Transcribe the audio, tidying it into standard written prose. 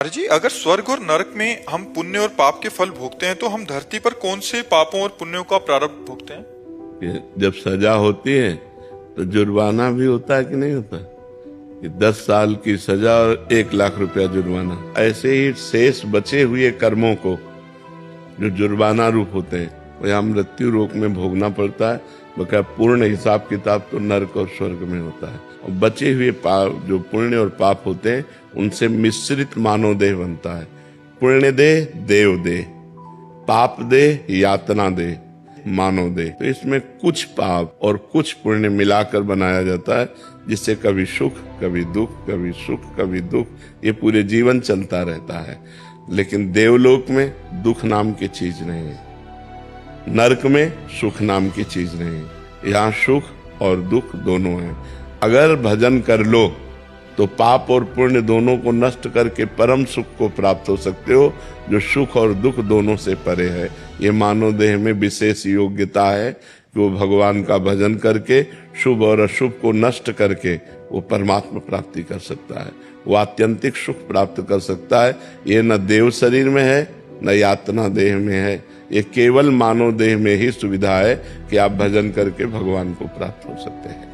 जी, अगर स्वर्ग और नरक में हम पुण्य और पाप के फल भोगते हैं तो हम धरती पर कौन से पापों और पुण्यों का प्रारब्ध भोगते हैं? जब सजा होती है तो जुर्माना भी होता है कि नहीं होता कि 10 साल की सजा और 1 लाख रुपया जुर्माना। ऐसे ही शेष बचे हुए कर्मों को जो जुर्माना रूप होते हैं वो यहाँ मृत्यु लोक में भोगना पड़ता है। बकाया पूर्ण हिसाब किताब तो नरक और स्वर्ग में होता है। और बचे हुए पाप जो पुण्य और पाप होते हैं उनसे मिश्रित मानव देह बनता है। पुण्य देह देव देह, पाप देह यातना देह, मानव देह। तो इसमें कुछ पाप और कुछ पुण्य मिलाकर बनाया जाता है, जिससे कभी सुख कभी दुख, कभी सुख कभी दुख, ये पूरे जीवन चलता रहता है। लेकिन देवलोक में दुख नाम की चीज नहीं है, नरक में सुख नाम की चीज नहीं है। यहाँ सुख और दुख दोनों हैं। अगर भजन कर लो तो पाप और पुण्य दोनों को नष्ट करके परम सुख को प्राप्त हो सकते हो, जो सुख और दुख दोनों से परे है। ये मानव देह में विशेष योग्यता है कि वो भगवान का भजन करके शुभ और अशुभ को नष्ट करके वो परमात्मा प्राप्ति कर सकता है, वो आत्यंतिक सुख प्राप्त कर सकता है। ये न देव शरीर में है न यातना देह में है, ये केवल मानव देह में ही सुविधा है कि आप भजन करके भगवान को प्राप्त हो सकते हैं।